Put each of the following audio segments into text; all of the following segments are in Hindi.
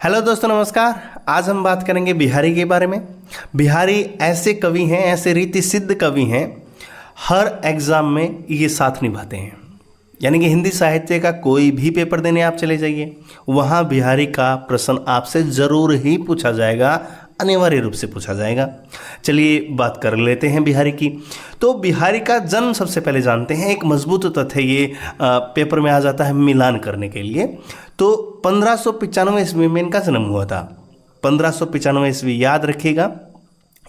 हेलो दोस्तों, नमस्कार। आज हम बात करेंगे बिहारी के बारे में। बिहारी ऐसे कवि हैं, ऐसे रीति सिद्ध कवि हैं, हर एग्ज़ाम में ये साथ निभाते हैं। यानी कि हिंदी साहित्य का कोई भी पेपर देने आप चले जाइए, वहाँ बिहारी का प्रश्न आपसे ज़रूर ही पूछा जाएगा, अनिवार्य रूप से पूछा जाएगा। चलिए बात कर लेते हैं बिहारी की। तो बिहारी का जन्म सबसे पहले जानते हैं। एक मजबूत तथ्य ये पेपर में आ जाता है मिलान करने के लिए। तो 1595 ईस्वी में इनका जन्म हुआ था। 1595 ईस्वी याद रखिएगा।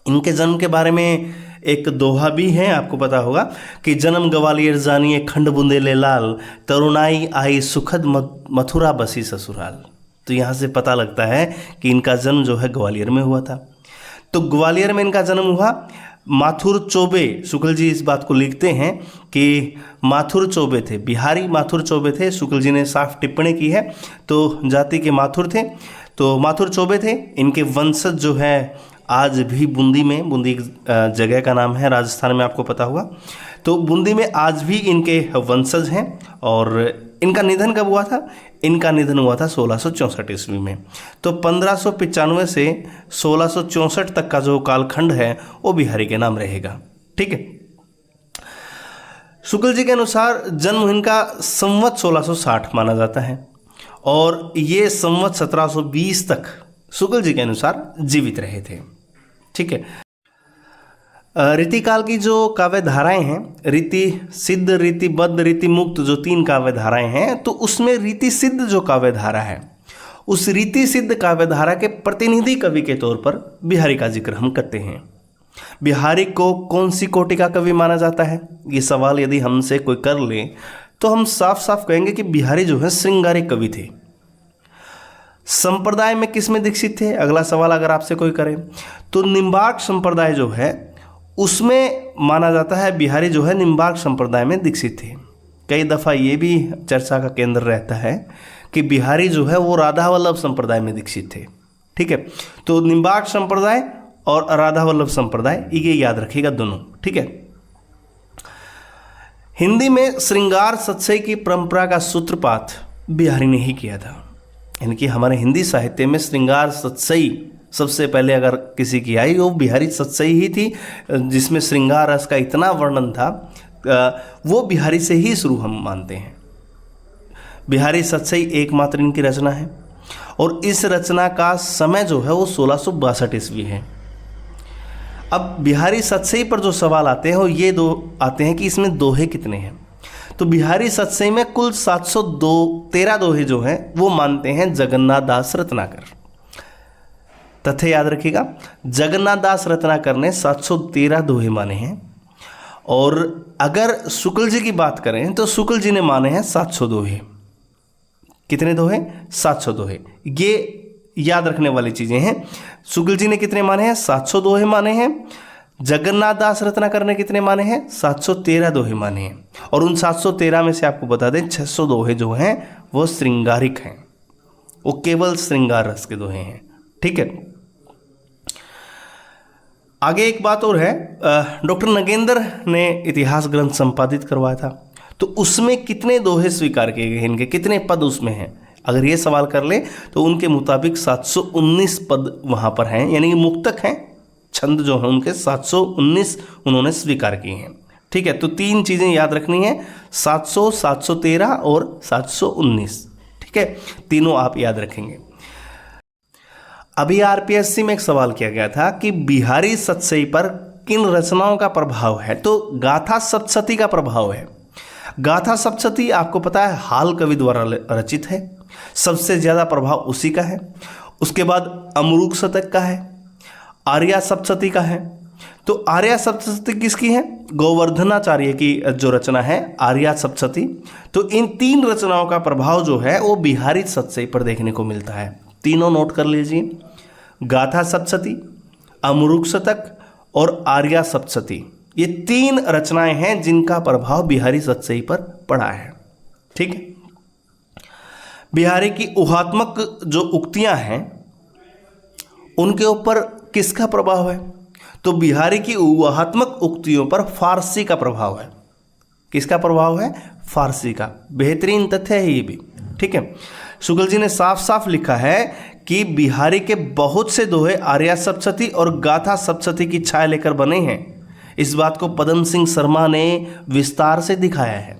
इनके जन्म के बारे में एक दोहा भी है, आपको पता होगा कि जन्म ग्वालियर जानिए खंड बुंदेले लाल, तरुणाई आई सुखद मथुरा बसी ससुराल। तो यहाँ से पता लगता है कि इनका जन्म जो है ग्वालियर में हुआ था। तो ग्वालियर में इनका जन्म हुआ। माथुर चौबे, शुक्ल जी इस बात को लिखते हैं कि माथुर चौबे थे, बिहारी माथुर चौबे थे। शुक्ल जी ने साफ टिप्पणी की है। तो जाति के माथुर थे, तो माथुर चौबे थे। इनके वंशज जो है आज भी बूंदी में, बूंदी जगह का नाम है, राजस्थान में, आपको पता होगा। तो बूंदी में आज भी इनके वंशज हैं। और इनका निधन कब हुआ था? इनका निधन हुआ था 1664 ईस्वी में। तो 1595 से 1664 तक का जो कालखंड है वो बिहारी के नाम रहेगा। ठीक है। शुक्ल जी के अनुसार जन्म इनका संवत 1660 माना जाता है और ये संवत 1720 तक शुक्ल जी के अनुसार जीवित रहे थे। ठीक है। रीतिकाल की जो काव्य धाराएं हैं, रीति सिद्ध, रीतिबद्ध, रीति मुक्त, जो 3 काव्य धाराएं हैं, तो उसमें रीति सिद्ध जो काव्य धारा है, उस रीति सिद्ध काव्य धारा के प्रतिनिधि कवि के तौर पर बिहारी का जिक्र हम करते हैं। बिहारी को कौन सी कोटि का कवि माना जाता है? ये सवाल यदि हमसे कोई कर ले तो हम साफ साफ कहेंगे कि बिहारी जो है श्रृंगारिक कवि थे। संप्रदाय में किस में दीक्षित थे? अगला सवाल अगर आपसे कोई करे तो निम्बार्क संप्रदाय जो है उसमें माना जाता है बिहारी जो है निम्बार्क संप्रदाय में दीक्षित थे। कई दफ़ा ये भी चर्चा का केंद्र रहता है कि बिहारी जो है वो राधा वल्लभ संप्रदाय में दीक्षित थे। ठीक है। तो निम्बार्क संप्रदाय और राधा वल्लभ संप्रदाय, ये याद रखिएगा दोनों। ठीक है। हिंदी में श्रृंगार सत्सई की परंपरा का सूत्रपात बिहारी ने ही किया था। यानी कि हमारे हिंदी साहित्य में श्रृंगार सत्सई सबसे पहले अगर किसी की आई वो बिहारी सत्सई ही थी, जिसमें श्रृंगार रस का इतना वर्णन था, वो बिहारी से ही शुरू हम मानते हैं। बिहारी सत्सई एकमात्र इनकी रचना है और इस रचना का समय जो है वो 1662 ईस्वी है। अब बिहारी सत्सई पर जो सवाल आते हैं वो ये दो आते हैं कि इसमें दोहे कितने हैं। तो बिहारी सत्सई में कुल 713 दोहे जो हैं वो मानते हैं जगन्नाथ दास रत्नाकर। तथ्य याद रखिएगा, जगन्नाथ दास रत्नाकर ने 713 दोहे माने हैं। और अगर शुक्ल जी की बात करें तो शुक्ल जी ने माने हैं 700 दोहे। कितने दोहे? 700 दोहे। ये याद रखने वाली चीज़ें हैं। शुक्ल जी ने कितने माने हैं? 700 दोहे माने हैं। जगन्नाथ दास रत्नाकर ने कितने माने हैं? 713 दोहे माने हैं। और उन 713 में से आपको बता दें 600 दोहे जो हैं वो श्रृंगारिक हैं, वो केवल श्रृंगार रस के दोहे हैं। ठीक है। आगे एक बात और है, डॉक्टर नगेंद्र ने इतिहास ग्रंथ संपादित करवाया था, तो उसमें कितने दोहे स्वीकार किए गए, इनके कितने पद उसमें हैं? अगर ये सवाल कर ले तो उनके मुताबिक 719 पद वहाँ पर हैं, यानी कि मुक्तक हैं, छंद जो हैं उनके 719 उन्होंने स्वीकार किए हैं। ठीक है। तो 3 चीज़ें याद रखनी है, 700, 713 और 719। ठीक है, तीनों आप याद रखेंगे। अभी आरपीएससी में एक सवाल किया गया था कि बिहारी सत्सई पर किन रचनाओं का प्रभाव है? तो गाथा सप्तशती का प्रभाव है। गाथा सप्तशती आपको पता है हाल कवि द्वारा रचित है, सबसे ज़्यादा प्रभाव उसी का है। उसके बाद अमरूक शतक का है, आर्या सप्तशती का है। तो आर्या सप्तशती किसकी है? गोवर्धनाचार्य की जो रचना है आर्या सप्तशती। तो इन 3 रचनाओं का प्रभाव जो है वो बिहारी सत्सई पर देखने को मिलता है। तीनों नोट कर लीजिए, गाथा सप्तशती, अमरूक शतक और आर्या सप्तशती। ये 3 रचनाएं हैं जिनका प्रभाव बिहारी सत्सई पर पड़ा है। ठीक है। बिहारी की ऊहात्मक जो उक्तियां हैं उनके ऊपर किसका प्रभाव है? तो बिहारी की ऊहात्मक उक्तियों पर फारसी का प्रभाव है। किसका प्रभाव है? फारसी का। बेहतरीन तथ्य है ये भी। ठीक है। शुक्ल जी ने साफ साफ लिखा है कि बिहारी के बहुत से दोहे आर्या सप्तशती और गाथा सप्तशती की छाया लेकर बने हैं। इस बात को पदम सिंह शर्मा ने विस्तार से दिखाया है।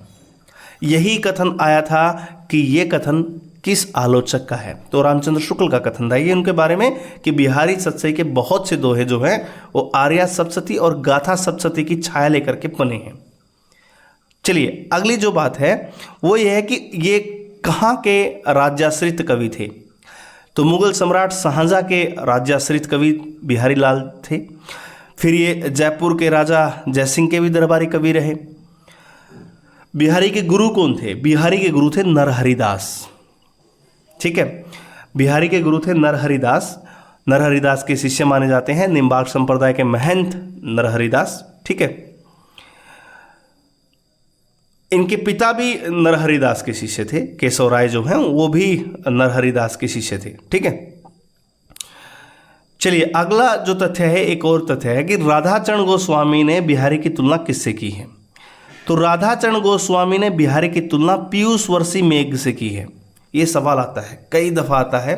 यही कथन आया था कि ये कथन किस आलोचक का है, तो रामचंद्र शुक्ल का कथन था ये उनके बारे में कि बिहारी सतसई के बहुत से दोहे जो हैं वो आर्या सप्तशती और गाथा सप्तशती की छाया लेकर के बने हैं। चलिए अगली जो बात है वो ये है कि ये कहाँ के राज्याश्रित कवि थे। तो मुगल सम्राट शाहजहां के राज्याश्रित कवि बिहारी लाल थे। फिर ये जयपुर के राजा जयसिंह के भी दरबारी कवि रहे। बिहारी के गुरु कौन थे? बिहारी के गुरु थे नरहरिदास। ठीक है, बिहारी के गुरु थे नरहरिदास। नरहरिदास के शिष्य माने जाते हैं निम्बार्क संप्रदाय के महंत नरहरिदास। ठीक है, इनके पिता भी नरहरिदास के शिष्य थे। केशव राय जो हैं वो भी नरहरिदास के शिष्य थे। ठीक है, चलिए अगला जो तथ्य है, एक और तथ्य है कि राधाचरण गोस्वामी ने बिहारी की तुलना किससे की है। तो राधाचरण गोस्वामी ने बिहारी की तुलना पीयूष वर्षी मेघ से की है। ये सवाल आता है, कई दफ़ा आता है।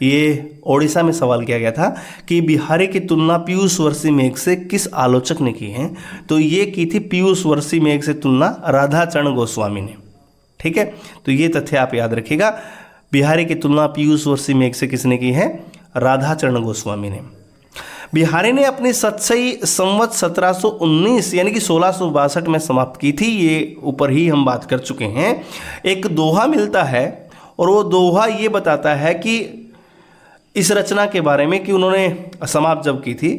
ये ओडिशा में सवाल किया गया था कि बिहारी की तुलना पीयूष वर्षी मेघ से किस आलोचक ने की है। तो ये की थी पीयूष वर्षी मेघ से तुलना राधाचरण गोस्वामी ने। ठीक है, तो ये तथ्य आप याद रखिएगा। बिहारी की तुलना पीयूष वर्षी मेघ से किसने की है? राधाचरण गोस्वामी ने। बिहारी ने अपनी सतसई संवत 1719 यानी कि 1662 में समाप्त की थी। ये ऊपर ही हम बात कर चुके हैं। एक दोहा मिलता है और वो दोहा ये बताता है कि इस रचना के बारे में कि उन्होंने समाप्त जब की थी,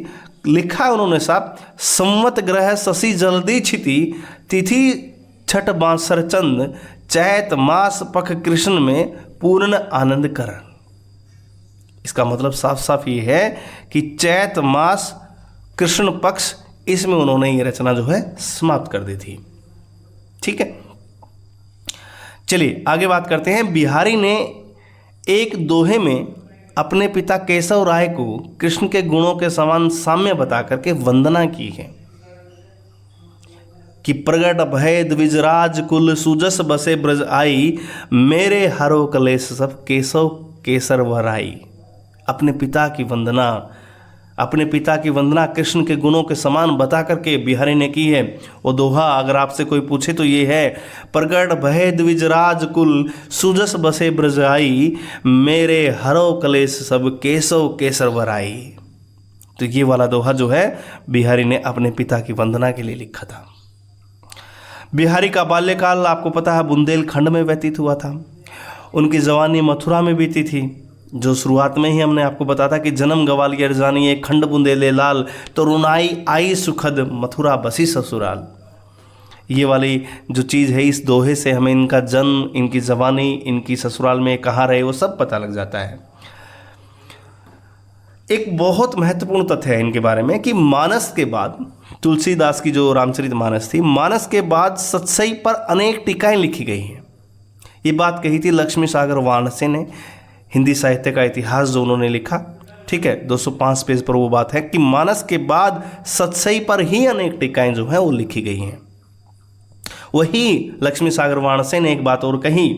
लिखा उन्होंने साहब, संवत ग्रह शशि जल्दी छिति तिथि छठ बांसर चंद चैत मास पख कृष्ण में पूर्ण आनंद कर। इसका मतलब साफ साफ ये है कि चैत मास कृष्ण पक्ष, इसमें उन्होंने ये रचना जो है समाप्त कर दी थी। ठीक है, चलिए आगे बात करते हैं। बिहारी ने एक दोहे में अपने पिता केशव राय को कृष्ण के गुणों के समान साम्य बता करके वंदना की है कि प्रगट भय द्विजराज कुल सुजस बसे ब्रज आई मेरे हरो कलेश सब केशव केसर वराई। अपने पिता की वंदना कृष्ण के गुणों के समान बता करके बिहारी ने की है। वो दोहा अगर आपसे कोई पूछे तो ये है, प्रगट भय द्विजराज कुल सुजस बसे ब्रजाई मेरे हरो कलेश सब केशव केसर वराई। तो ये वाला दोहा जो है बिहारी ने अपने पिता की वंदना के लिए लिखा था। बिहारी का बाल्यकाल आपको पता है बुंदेलखंड में व्यतीत हुआ था। उनकी जवानी मथुरा में बीती थी। जो शुरुआत में ही हमने आपको बताया था कि जन्म ग्वालियर जानिए खंड बुंदेले लाल, तो रुनाई आई सुखद मथुरा बसी ससुराल। ये वाली जो चीज़ है इस दोहे से हमें इनका जन्म, इनकी जवानी, इनकी ससुराल में कहाँ रहे वो सब पता लग जाता है। एक बहुत महत्वपूर्ण तथ्य है इनके बारे में कि मानस के बाद, तुलसीदास की जो रामचरित मानस थी, मानस के बाद सतसई पर अनेक टीकाएं लिखी गई हैं। ये बात कही थी लक्ष्मी सागर वाणसे ने, हिंदी साहित्य का इतिहास जो उन्होंने लिखा। ठीक है, 205 पेज पर वो बात है कि मानस के बाद सतसई पर ही अनेक टीकाएं जो हैं वो लिखी गई हैं। वही लक्ष्मी सागर वाणसे ने एक बात और कही,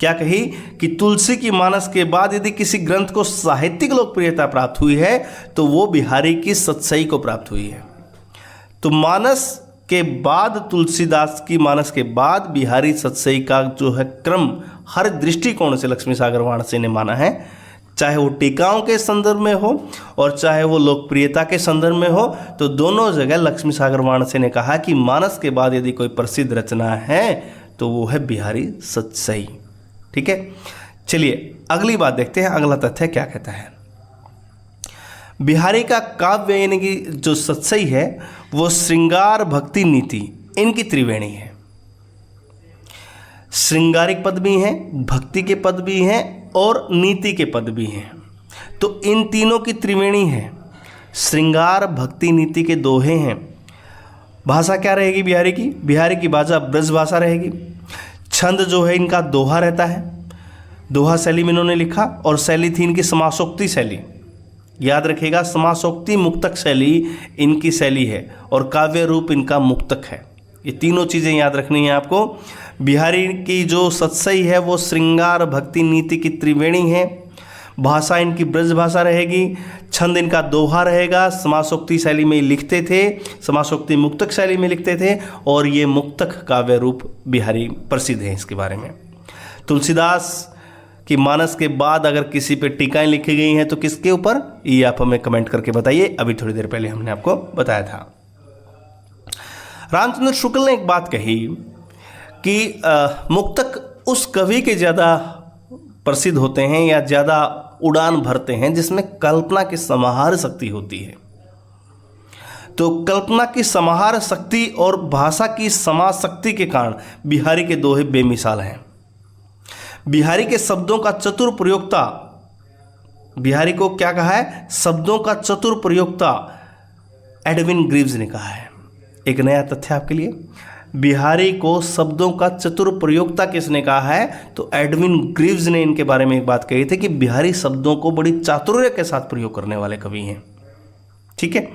क्या कही कि तुलसी की मानस के बाद यदि किसी ग्रंथ को साहित्यिक लोकप्रियता प्राप्त हुई है तो वो बिहारी की सतसई को प्राप्त हुई है। तो मानस के बाद, तुलसीदास की मानस के बाद बिहारी सतसई का जो है क्रम हर दृष्टिकोण से लक्ष्मी सागर वाणसे ने माना है, चाहे वो टीकाओं के संदर्भ में हो और चाहे वो लोकप्रियता के संदर्भ में हो। तो दोनों जगह लक्ष्मी सागर वाणसे ने कहा कि मानस के बाद यदि कोई प्रसिद्ध रचना है तो वो है बिहारी सतसई। ठीक है, चलिए अगली बात देखते हैं, अगला तथ्य क्या कहता है। बिहारी का काव्य यानी कि जो सतसई है वो श्रृंगार भक्ति नीति इनकी त्रिवेणी है। श्रृंगारिक पद भी हैं, भक्ति के पद भी हैं और नीति के पद भी हैं। तो इन तीनों की त्रिवेणी है। श्रृंगार भक्ति नीति के दोहे हैं। भाषा क्या रहेगी बिहारी की? बिहारी की भाषा ब्रज भाषा रहेगी। छंद जो है इनका दोहा रहता है, दोहा शैली में इन्होंने लिखा, और शैली थी इनकी समासोक्ति शैली। याद रखिएगा, समासोक्ति मुक्तक शैली इनकी शैली है और काव्य रूप इनका मुक्तक है। ये तीनों चीज़ें याद रखनी है आपको। बिहारी की जो सतसई है वो श्रृंगार भक्ति नीति की त्रिवेणी है। भाषा इनकी ब्रज भाषा रहेगी, छंद इनका दोहा रहेगा, समासोक्ति शैली में लिखते थे, समासोक्ति मुक्तक शैली में लिखते थे, और ये मुक्तक काव्य रूप बिहारी प्रसिद्ध है। इसके बारे में तुलसीदास कि मानस के बाद अगर किसी पे टीकाएं लिखी गई हैं तो किसके ऊपर, ये आप हमें कमेंट करके बताइए। अभी थोड़ी देर पहले हमने आपको बताया था। रामचंद्र शुक्ल ने एक बात कही कि मुक्तक उस कवि के ज़्यादा प्रसिद्ध होते हैं या ज़्यादा उड़ान भरते हैं जिसमें कल्पना की समाहार शक्ति होती है। तो कल्पना की समाहार शक्ति और भाषा की समाज शक्ति के कारण बिहारी के दोहे बेमिसाल हैं। बिहारी के शब्दों का चतुर प्रयोक्ता, बिहारी को क्या कहा है, शब्दों का चतुर प्रयोक्ता एडविन ग्रीव्स ने कहा है। एक नया तथ्य आपके लिए, बिहारी को शब्दों का चतुर प्रयोक्ता किसने कहा है, तो एडविन ग्रीव्स ने इनके बारे में एक बात कही थी कि बिहारी शब्दों को बड़ी चातुर्य के साथ प्रयोग करने वाले कवि हैं। ठीक है,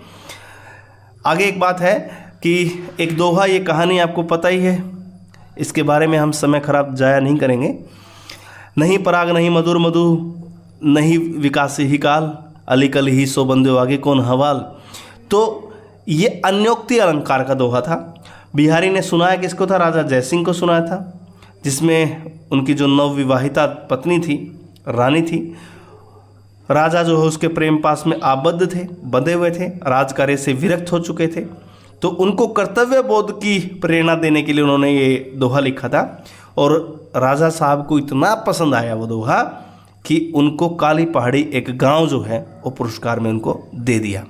आगे एक बात है कि एक दोहा, ये कहानी आपको पता ही है, इसके बारे में हम समय खराब जाया नहीं करेंगे। नहीं पराग नहीं मधुर मधु, नहीं विकास ही काल, अली कल ही सो बंदे आगे कौन हवाल। तो ये अन्योक्ति अलंकार का दोहा था। बिहारी ने सुनाया किसको था, राजा जयसिंह को सुनाया था, जिसमें उनकी जो नवविवाहिता पत्नी थी, रानी थी। राजा जो है उसके प्रेम पास में आबद्ध थे, बंधे हुए थे, राजकार्य से विरक्त हो चुके थे। तो उनको कर्तव्य बोध की प्रेरणा देने के लिए उन्होंने ये दोहा लिखा था, और राजा साहब को इतना पसंद आया वो दोहा कि उनको काली पहाड़ी एक गांव जो है वो पुरस्कार में उनको दे दिया।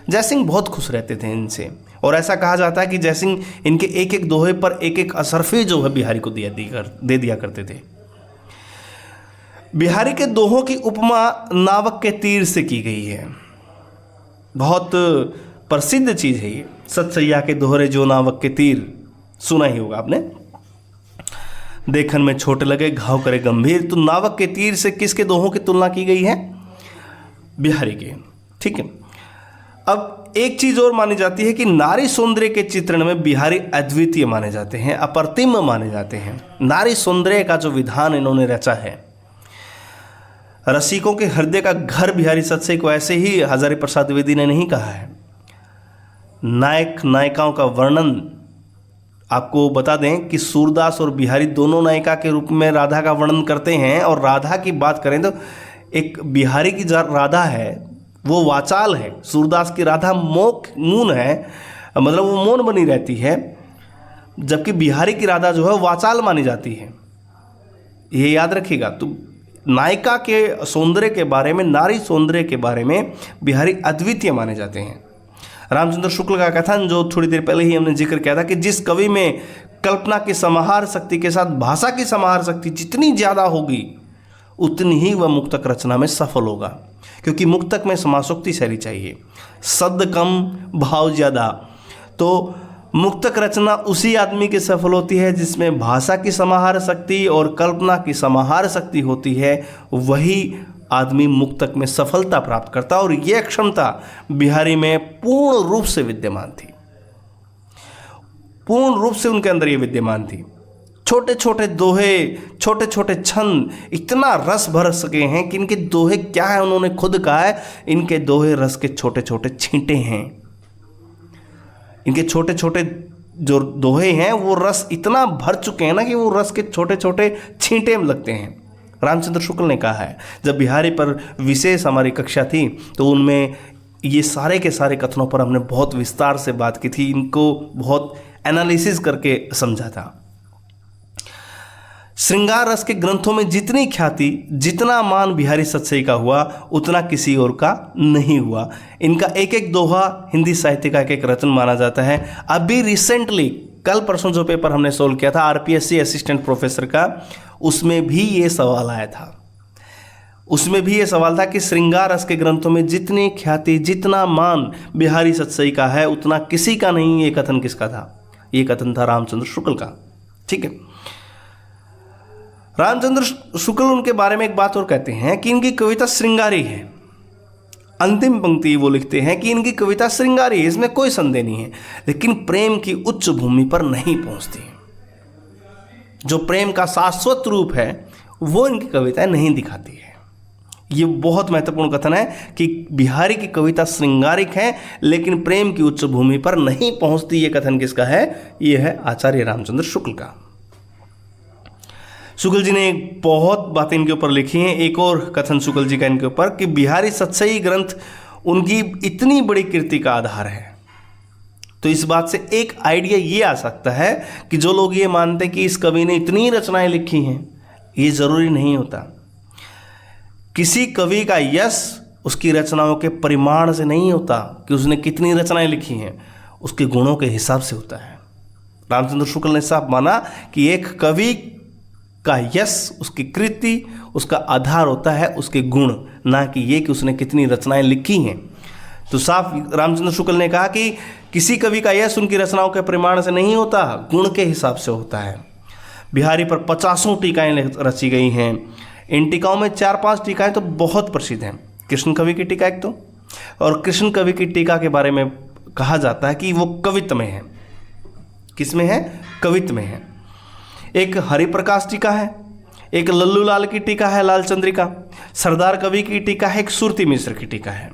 जयसिंह बहुत खुश रहते थे इनसे, और ऐसा कहा जाता है कि जयसिंह इनके एक एक दोहे पर एक एक असरफी जो है बिहारी को दे दिया करते थे। बिहारी के दोहों की उपमा नावक के तीर से की गई है। बहुत प्रसिद्ध चीज़ है ये, सतसैया के दोहरे जो नावक के तीर, सुना ही होगा आपने। देखन में छोटे लगे घाव करे गंभीर, तो नावक के तीर से किसके दोहों की तुलना की गई है, बिहारी के। ठीक है, अब एक चीज़ और मानी जाती है कि नारी सौंदर्य के चित्रण में बिहारी अद्वितीय माने जाते हैं, अप्रतिम माने जाते हैं। नारी सौंदर्य का जो विधान इन्होंने रचा है, रसिकों के हृदय का घर बिहारी सतसई को ऐसे ही हजारी प्रसाद द्विवेदी ने नहीं कहा है। नायक नायिकाओं का वर्णन आपको बता दें कि सूरदास और बिहारी दोनों नायिका के रूप में राधा का वर्णन करते हैं। और राधा की बात करें तो एक बिहारी की राधा है वो वाचाल है, सूरदास की राधा मौन है, मतलब वो मौन बनी रहती है, जबकि बिहारी की राधा जो है वाचाल मानी जाती है। ये याद रखिएगा। तो नायिका के सौंदर्य के बारे में, नारी सौंदर्य के बारे में बिहारी अद्वितीय माने जाते हैं। रामचंद्र शुक्ल का कथन जो थोड़ी देर पहले ही हमने जिक्र किया था कि जिस कवि में कल्पना की समाहार शक्ति के साथ भाषा की समाहार शक्ति जितनी ज़्यादा होगी उतनी ही वह मुक्तक रचना में सफल होगा, क्योंकि मुक्तक में समासोक्ति शैली चाहिए, शब्द कम भाव ज़्यादा। तो मुक्तक रचना उसी आदमी की सफल होती है जिसमें भाषा की समाहार शक्ति और कल्पना की समाहार शक्ति होती है, वही आदमी मुक्तक में सफलता प्राप्त करता। और यह क्षमता बिहारी में पूर्ण रूप से विद्यमान थी, पूर्ण रूप से उनके अंदर ये विद्यमान थी। छोटे छोटे दोहे, छोटे छोटे छंद इतना रस भर सके हैं कि इनके दोहे क्या है, उन्होंने खुद कहा है, इनके दोहे रस के छोटे छोटे छींटे हैं। इनके छोटे छोटे जो दोहे हैं वो रस इतना भर चुके हैं ना कि वो रस के छोटे छोटे छींटे लगते हैं। रामचंद्र शुक्ल ने कहा है, जब बिहारी पर विशेष हमारी कक्षा थी तो उनमें ये सारे के सारे कथनों पर हमने बहुत विस्तार से बात की थी, इनको बहुत एनालिसिस करके समझा था। श्रृंगार रस के ग्रंथों में जितनी ख्याति, जितना मान बिहारी सतसई का हुआ उतना किसी और का नहीं हुआ। इनका एक एक दोहा हिंदी साहित्य का एक एक रचन माना जाता है। अभी रिसेंटली कल परसों जो पेपर हमने सोल्व किया था आरपीएससी असिस्टेंट प्रोफेसर का, उसमें भी ये सवाल आया था। उसमें भी ये सवाल था कि श्रृंगार रस के ग्रंथों में जितनी ख्याति, जितना मान बिहारी सतसई का है उतना किसी का नहीं। ये कथन किसका था? ये कथन था रामचंद्र शुक्ल का। ठीक है, रामचंद्र शुक्ल उनके बारे में एक बात और कहते हैं कि इनकी कविता श्रृंगारी है। अंतिम पंक्ति वो लिखते हैं कि इनकी कविता श्रृंगारी है, इसमें कोई संदेह नहीं है, लेकिन प्रेम की उच्च भूमि पर नहीं पहुंचती। जो प्रेम का शाश्वत रूप है वो इनकी कविताएं नहीं दिखाती है। ये बहुत महत्वपूर्ण कथन है कि बिहारी की कविता श्रृंगारिक है लेकिन प्रेम की उच्च भूमि पर नहीं पहुंचती। ये कथन किसका है? ये है आचार्य रामचंद्र शुक्ल का। शुक्ल जी ने बहुत बातें इनके ऊपर लिखी हैं। एक और कथन शुक्ल जी का इनके ऊपर कि बिहारी सतसई ग्रंथ उनकी इतनी बड़ी कृति का आधार है। तो इस बात से एक आइडिया ये आ सकता है कि जो लोग ये मानते हैं कि इस कवि ने इतनी रचनाएं लिखी हैं, ये जरूरी नहीं होता। किसी कवि का यश उसकी रचनाओं के परिमाण से नहीं होता कि उसने कितनी रचनाएं लिखी हैं, उसके गुणों के हिसाब से होता है। रामचंद्र शुक्ल ने साफ माना कि एक कवि का यश, उसकी कृति, उसका आधार होता है उसके गुण, ना कि ये कि उसने कितनी रचनाएं लिखी हैं। तो साफ रामचंद्र शुक्ल ने कहा कि किसी कवि का यश उनकी रचनाओं के परिमाण से नहीं होता, गुण के हिसाब से होता है। बिहारी पर 50 टीकाएं रची गई हैं। इन टीकाओं में 4-5 टीकाएं तो बहुत प्रसिद्ध हैं। कृष्ण कवि की टीका एक तो, और कृष्ण कवि की टीका के बारे में कहा जाता है कि वो कवित्व में है। किस में है? कवित्व में है। एक हरिप्रकाश टीका है, एक लल्लू लाल की टीका है लाल चंद्रिका, सरदार कवि की टीका है, एक सुरती मिश्र की टीका है।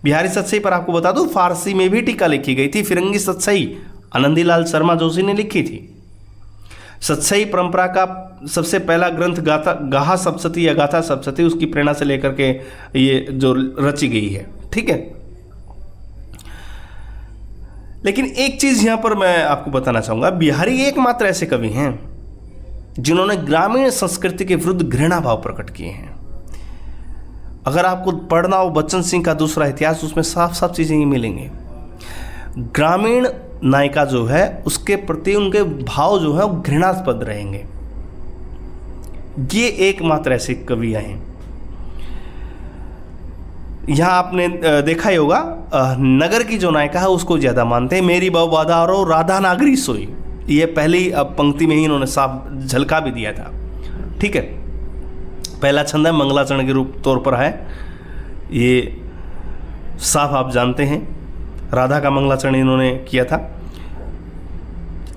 बिहारी सतसई पर आपको बता दूं फारसी में भी टीका लिखी गई थी। फिरंगी सतसई आनंदीलाल शर्मा जोशी ने लिखी थी। सतसई परंपरा का सबसे पहला ग्रंथ गाहा सप्तशती या गाथा सप्तशती, उसकी प्रेरणा से लेकर के ये जो रची गई है। ठीक है, लेकिन एक चीज यहां पर मैं आपको बताना चाहूंगा, बिहारी एकमात्र ऐसे कवि हैं जिन्होंने ग्रामीण संस्कृति के विरुद्ध घृणा भाव प्रकट किए हैं। अगर आपको पढ़ना हो बच्चन सिंह का दूसरा इतिहास, उसमें साफ साफ चीजें ये मिलेंगी। ग्रामीण नायिका जो है उसके प्रति उनके भाव जो है वो घृणास्पद रहेंगे। ये एकमात्र ऐसे कवियां हैं। यहां आपने देखा ही होगा, नगर की जो नायिका है उसको ज्यादा मानते हैं। मेरी बहु बाधारो राधा नागरी सोई, ये पहली पंक्ति में ही इन्होंने साफ झलका भी दिया था। ठीक है, पहला छंद है, मंगलाचरण के रूप तौर पर है, ये साफ आप जानते हैं। राधा का मंगलाचरण इन्होंने किया था।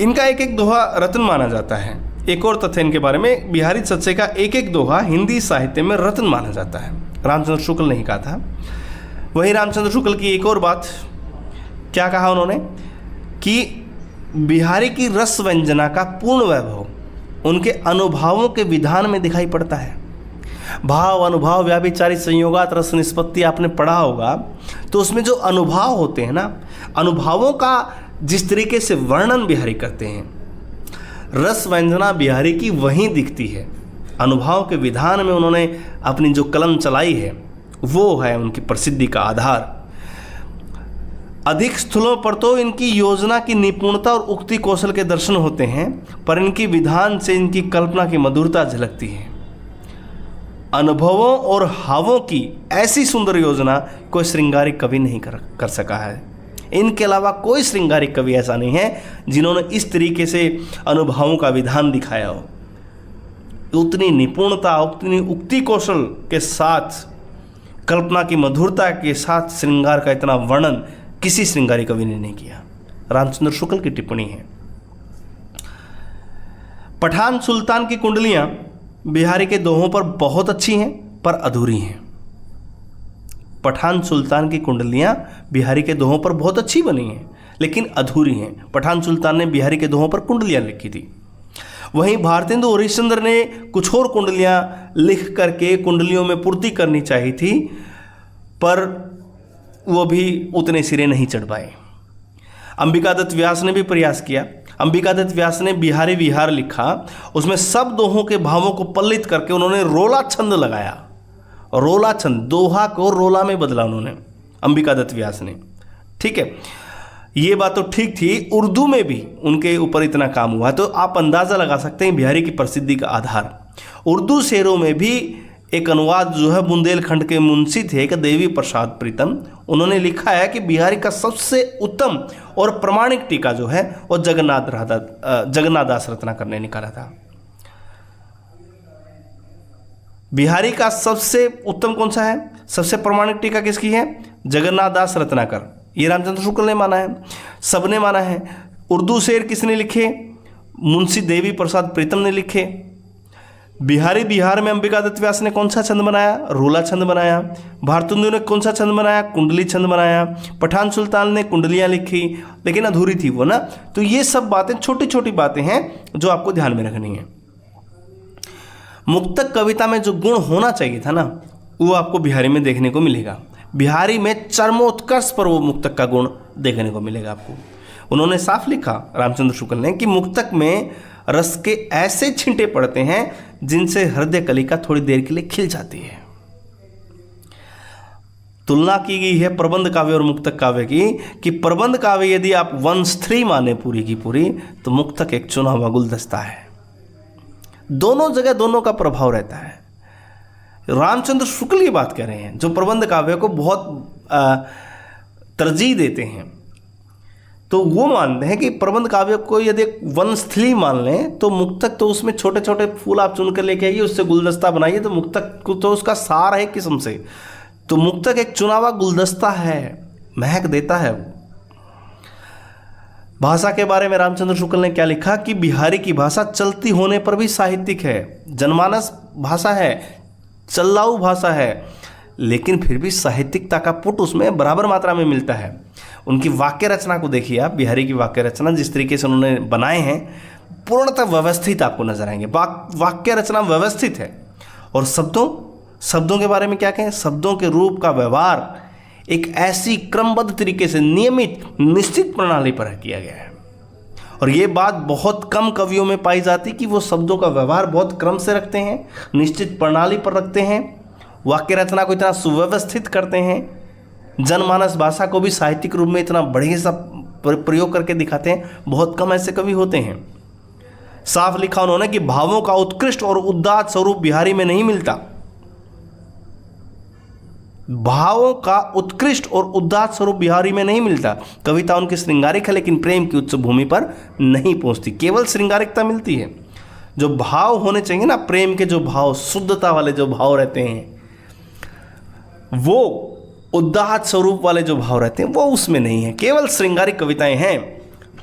इनका एक एक दोहा रत्न माना जाता है। एक और तथ्य इनके बारे में, बिहारी सतसई का एक एक दोहा हिंदी साहित्य में रत्न माना जाता है। रामचंद्र शुक्ल ने ही कहा था। वही रामचंद्र शुक्ल की एक और बात क्या कहा उन्होंने कि बिहारी की रस व्यंजना का पूर्ण वैभव उनके अनुभावों के विधान में दिखाई पड़ता है। भाव अनुभाव व्याभिचारी संयोगात रस निष्पत्ति आपने पढ़ा होगा, तो उसमें जो अनुभाव होते हैं ना, अनुभावों का जिस तरीके से वर्णन बिहारी करते हैं, रस व्यंजना बिहारी की वहीं दिखती है। अनुभाव के विधान में उन्होंने अपनी जो कलम चलाई है वो है उनकी प्रसिद्धि का आधार। अधिक स्थलों पर तो इनकी योजना की निपुणता और उक्ति कौशल के दर्शन होते हैं, पर इनकी विधान से इनकी कल्पना की मधुरता झलकती है। अनुभवों और हावों की ऐसी सुंदर योजना कोई श्रृंगारिक कवि नहीं कर सका है। इनके अलावा कोई श्रृंगारिक कवि ऐसा नहीं है जिन्होंने इस तरीके से अनुभवों का विधान दिखाया हो। उतनी निपुणता, उतनी उक्ति कौशल के साथ, कल्पना की मधुरता के साथ श्रृंगार का इतना वर्णन किसी श्रृंगारी कवि ने नहीं किया। रामचंद्र शुक्ल की टिप्पणी है। पठान सुल्तान की कुंडलियां बिहारी के दोहों पर बहुत अच्छी हैं पर अधूरी हैं। पठान सुल्तान की कुंडलियां बिहारी के दोहों पर बहुत अच्छी बनी हैं लेकिन अधूरी हैं। पठान सुल्तान ने बिहारी के दोहों पर कुंडलियां लिखी थी। वहीं भारतेंदु हरिश्चंद्र ने कुछ और कुंडलियां लिख करके कुंडलियों में पूर्ति करनी चाहिए थी, पर वो भी उतने सिरे नहीं चढ़ पाए। अंबिकादत्त व्यास ने भी प्रयास किया। अंबिकादत्त व्यास ने बिहारी विहार लिखा, उसमें सब दोहों के भावों को पल्लित करके उन्होंने रोला छंद लगाया। रोला छंद, दोहा को रोला में बदला उन्होंने, अंबिकादत्त व्यास ने। ठीक है, ये बात तो ठीक थी। उर्दू में भी उनके ऊपर इतना काम हुआ, तो आप अंदाज़ा लगा सकते हैं बिहारी की प्रसिद्धि का आधार। उर्दू शेरों में भी एक अनुवाद जो है बुंदेलखंड के मुंशी थे एक देवी प्रसाद प्रीतम, उन्होंने लिखा है कि बिहारी का सबसे उत्तम और प्रमाणिक टीका जो है वो जगन्नाथ दास रत्नाकर ने निकाला था। बिहारी का सबसे उत्तम कौन सा है, सबसे प्रमाणिक टीका किसकी है? जगन्नाथ दास रत्नाकर। ये रामचंद्र शुक्ल ने माना है, सबने माना है। उर्दू शेर किसने लिखे? मुंशी देवी प्रसाद प्रीतम ने लिखे। बिहार में अंबिका दत्त व्यास ने कौन सा छंद बनाया? रोला छंद बनाया। भारतेंदु ने कौन सा छंद बनाया? कुंडली छंद बनाया। पठान सुल्तान ने कुंडलियां लिखी, लेकिन अधूरी थी वो ना। तो ये सब बातें छोटी छोटी बातें हैं जो आपको ध्यान में रखनी है। मुक्तक कविता में जो गुण होना चाहिए था ना, वो आपको बिहारी में देखने को मिलेगा। बिहारी में चरमोत्कर्ष पर वो मुक्तक का गुण देखने को मिलेगा आपको। उन्होंने साफ लिखा, रामचंद्र शुक्ल ने, कि मुक्तक में रस के ऐसे छींटे पड़ते हैं जिनसे हृदय कलिका थोड़ी देर के लिए खिल जाती है। तुलना की गई है प्रबंध काव्य और मुक्तक काव्य की, कि प्रबंध काव्य यदि आप 1/3 माने पूरी की पूरी, तो मुक्तक एक चुना हुआ गुलदस्ता है। दोनों जगह दोनों का प्रभाव रहता है। रामचंद्र शुक्ल की बात कर रहे हैं, जो प्रबंध काव्य को बहुत तरजीह देते हैं। तो वो मानते हैं कि प्रबंध काव्य को यदि 1/3 मान लें, तो मुक्तक तो उसमें छोटे छोटे फूल आप चुनकर लेके आइए, उससे गुलदस्ता बनाइए, तो मुक्तक को तो उसका सार है किस्म से। तो मुक्तक एक चुना हुआ गुलदस्ता है, महक देता है वो। भाषा के बारे में रामचंद्र शुक्ल ने क्या लिखा, कि बिहारी की भाषा चलती होने पर भी साहित्यिक है। जनमानस भाषा है, चल्लाऊ भाषा है, लेकिन फिर भी साहित्यिकता का पुट उसमें बराबर मात्रा में मिलता है। उनकी वाक्य रचना को देखिए आप, बिहारी की वाक्य रचना जिस तरीके से उन्होंने बनाए हैं, पूर्णतः व्यवस्थित आपको नजर आएंगे। वाक्य रचना व्यवस्थित है। और शब्दों के बारे में क्या कहें, शब्दों के रूप का व्यवहार एक ऐसी क्रमबद्ध तरीके से, नियमित निश्चित प्रणाली पर किया गया है। और ये बात बहुत कम कवियों में पाई जाती कि वो शब्दों का व्यवहार बहुत क्रम से रखते हैं, निश्चित प्रणाली पर रखते हैं, वाक्य रचना को इतना सुव्यवस्थित करते हैं, जनमानस भाषा को भी साहित्यिक रूप में इतना बढ़िया सा प्रयोग करके दिखाते हैं। बहुत कम ऐसे कवि होते हैं। साफ लिखा उन्होंने कि भावों का उत्कृष्ट और उदात्त स्वरूप बिहारी में नहीं मिलता। भावों का उत्कृष्ट और उदात्त स्वरूप बिहारी में नहीं मिलता। कविता उनकी श्रृंगारिक है, लेकिन प्रेम की उच्च भूमि पर नहीं पहुंचती, केवल श्रृंगारिकता मिलती है। जो भाव होने चाहिए ना, प्रेम के जो भाव, शुद्धता वाले जो भाव रहते हैं, वो उदात्त स्वरूप वाले जो भाव रहते हैं, वो उसमें नहीं है। केवल श्रृंगारिक कविताएं हैं,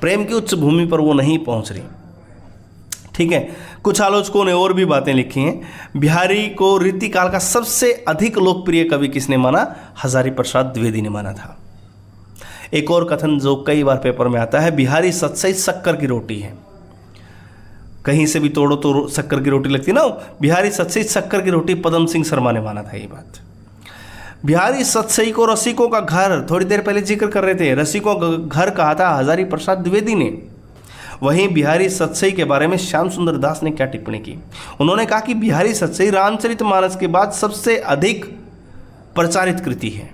प्रेम की उच्च भूमि पर वो नहीं पहुंच रही। ठीक है। कुछ आलोचकों ने और भी बातें लिखी हैं। बिहारी को रीतिकाल का सबसे अधिक लोकप्रिय कवि किसने माना? हजारी प्रसाद द्विवेदी ने माना था। एक और कथन जो कई बार पेपर में आता है, बिहारी सच्चाई शक्कर की रोटी है। कहीं से भी तोड़ो तो शक्कर की रोटी लगती ना, बिहारी सच्चाई शक्कर की रोटी पदम सिंह शर्मा ने माना था ये बात। बिहारी सत्सई को रसिकों का घर, थोड़ी देर पहले जिक्र कर रहे थे, रसिकों का घर कहा था हजारी प्रसाद द्विवेदी ने। वहीं बिहारी सत्सई के बारे में श्याम सुंदर दास ने क्या टिप्पणी की? उन्होंने कहा कि बिहारी सत्सई रामचरितमानस के बाद सबसे अधिक प्रचारित कृति है।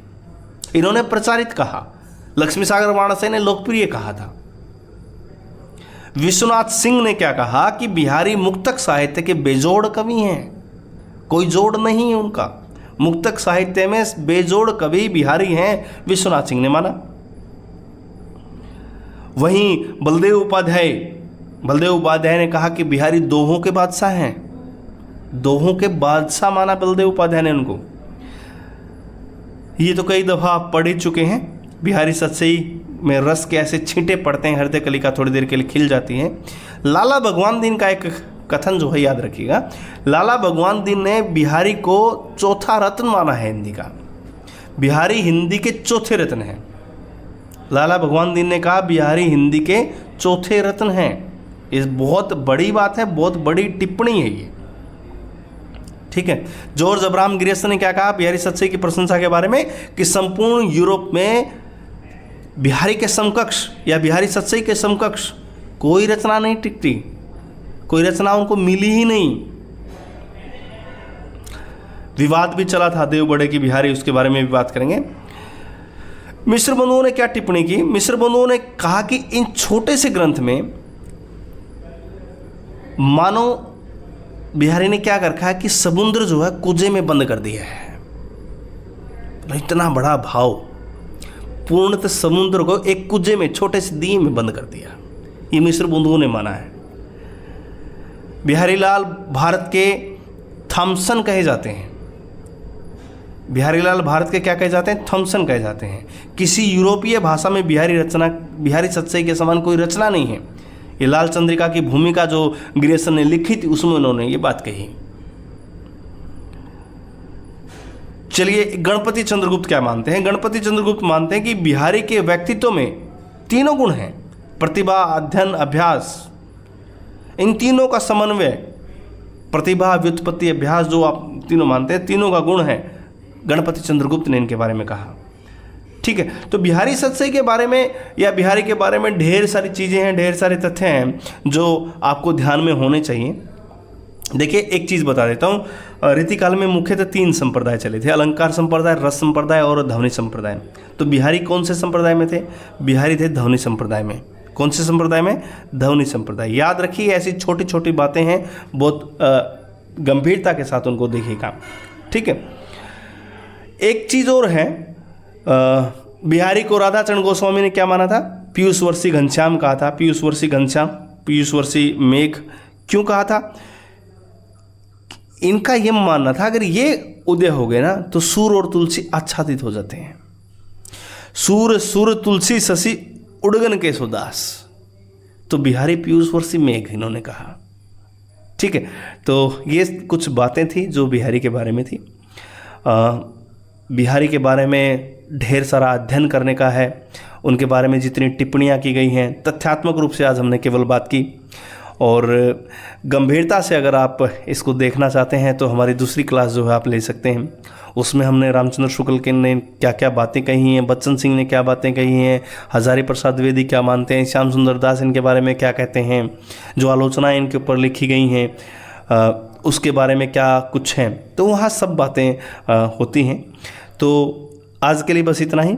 इन्होंने प्रचारित कहा, लक्ष्मी सागर वाराणसी ने लोकप्रिय कहा था। विश्वनाथ सिंह ने क्या कहा कि बिहारी मुक्तक साहित्य के बेजोड़ कवि हैं, कोई जोड़ नहीं है उनका। मुक्तक साहित्य में बेजोड़ कवि बिहारी हैं, विश्वनाथ सिंह ने माना। वहीं बलदेव उपाध्याय ने कहा कि बिहारी दोहों के बादशाह हैं, दोहों के बादशाह माना बलदेव उपाध्याय ने उनको। ये तो कई दफा आप पढ़ ही चुके हैं। बिहारी सत्सई में रस के ऐसे छींटे पड़ते हैं, हृदय कलिका थोड़ी देर के लिए खिल जाती है। लाला भगवान दीन का एक कथन जो है याद रखिएगा। लाला भगवान दीन ने बिहारी को चौथा रत्न माना है हिंदी का। बिहारी हिंदी के चौथे रत्न हैं। लाला भगवान दीन ने कहा बिहारी हिंदी के चौथे रत्न हैं। इस बहुत बड़ी बात है, बहुत बड़ी टिप्पणी है ये। ठीक है। जॉर्ज अब्राहम ग्रियर्सन ने क्या कहा बिहारी सत्सई की प्रशंसा के बारे में, कि संपूर्ण यूरोप में बिहारी के समकक्ष या बिहारी सत्सई के समकक्ष कोई रचना नहीं टिकती, कोई रचना उनको मिली ही नहीं। विवाद भी चला था देवबड़े की बिहारी, उसके बारे में भी बात करेंगे। मिश्र बंधुओं ने क्या टिप्पणी की? मिश्र बंधुओं ने कहा कि इन छोटे से ग्रंथ में मानो बिहारी ने क्या कर रखा है कि समुद्र जो है कुजे में बंद कर दिया है। इतना बड़ा भाव, पूर्णतः समुद्र को एक कुजे में, छोटे से दिए में बंद कर दिया, ये मिश्र बंधुओं ने माना है। बिहारी लाल भारत के थॉमसन कहे जाते हैं। बिहारी लाल भारत के क्या कहे जाते हैं? थॉमसन कहे जाते हैं। किसी यूरोपीय भाषा में बिहारी सत्सई के समान कोई रचना नहीं है। ये लाल चंद्रिका की भूमिका जो ग्रियर्सन ने लिखी थी, उसमें उन्होंने ये बात कही। चलिए, गणपति चंद्रगुप्त क्या मानते हैं? गणपति चंद्रगुप्त मानते हैं कि बिहारी के व्यक्तित्व में तीनों गुण हैं, प्रतिभा, अध्ययन, अभ्यास। इन तीनों का समन्वय, प्रतिभा, व्युत्पत्ति, अभ्यास, जो आप तीनों मानते हैं, तीनों का गुण है, गणपति चंद्रगुप्त ने इनके बारे में कहा। ठीक है, तो बिहारी सतसई के बारे में या बिहारी के बारे में ढेर सारी चीज़ें हैं, ढेर सारे तथ्य हैं जो आपको ध्यान में होने चाहिए। देखिए, एक चीज़ बता देता हूँ, रीतिकाल में मुख्यतः 3 संप्रदाय चले थे, अलंकार संप्रदाय, रस संप्रदाय और ध्वनि संप्रदाय। तो बिहारी कौन से संप्रदाय में थे? बिहारी थे ध्वनि संप्रदाय में। कौन से संप्रदाय में? ध्वनि संप्रदाय। याद रखिए, ऐसी छोटी छोटी बातें हैं, बहुत गंभीरता के साथ उनको देखिएगा। ठीक है, एक चीज़ और है, बिहारी को राधाचरण गोस्वामी ने क्या माना था? पीयूषवर्षी घनश्याम कहा था। पीयूषवर्षी घनश्याम, पीयूषवर्षी मेघ क्यों कहा था? इनका यह मानना था अगर ये उदय हो गए ना तो सूर्य और तुलसी आच्छादित हो जाते हैं। सूर्य तुलसी शशि उड़गन के सुदास। तो बिहारी पीयूषवर्षी मेघ इन्होंने कहा। ठीक है, तो ये कुछ बातें थी जो बिहारी के बारे में थी। बिहारी के बारे में ढेर सारा अध्ययन करने का है। उनके बारे में जितनी टिप्पणियाँ की गई हैं, तथ्यात्मक रूप से आज हमने केवल बात की, और गंभीरता से अगर आप इसको देखना चाहते हैं तो हमारी दूसरी क्लास जो है आप ले सकते हैं। उसमें हमने रामचंद्र शुक्ल के ने क्या क्या बातें कही हैं, बच्चन सिंह ने क्या बातें कही हैं, हजारी प्रसाद द्विवेदी क्या मानते हैं, श्याम सुंदर दास इनके बारे में क्या कहते हैं, जो आलोचनाएं इनके ऊपर लिखी गई हैं उसके बारे में क्या कुछ है, तो वहाँ सब बातें होती हैं। तो आज के लिए बस इतना ही।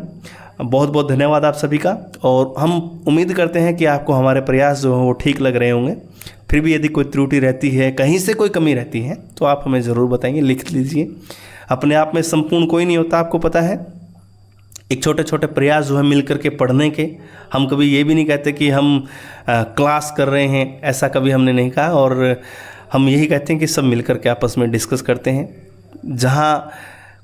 बहुत बहुत धन्यवाद आप सभी का, और हम उम्मीद करते हैं कि आपको हमारे प्रयास जो हैं वो ठीक लग रहे होंगे। फिर भी यदि कोई त्रुटि रहती है, कहीं से कोई कमी रहती है, तो आप हमें ज़रूर बताएंगे, लिख लीजिए। अपने आप में संपूर्ण कोई नहीं होता, आपको पता है। एक छोटे छोटे प्रयास जो है मिल करके पढ़ने के, हम कभी ये भी नहीं कहते कि हम क्लास कर रहे हैं, ऐसा कभी हमने नहीं कहा। और हम यही कहते हैं कि सब मिल करके आपस में डिस्कस करते हैं। जहाँ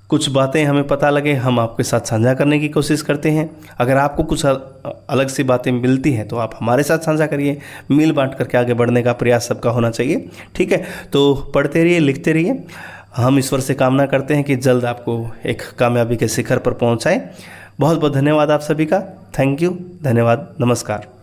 कुछ बातें हमें पता लगे हम आपके साथ साझा करने की कोशिश करते हैं। अगर आपको कुछ अलग सी बातें मिलती हैं तो आप हमारे साथ साझा करिए। मिल बांट करके आगे बढ़ने का प्रयास सबका होना चाहिए। ठीक है, तो पढ़ते रहिए, लिखते रहिए। हम ईश्वर से कामना करते हैं कि जल्द आपको एक कामयाबी के शिखर पर पहुंचाएं। बहुत बहुत धन्यवाद आप सभी का। थैंक यू, धन्यवाद, नमस्कार।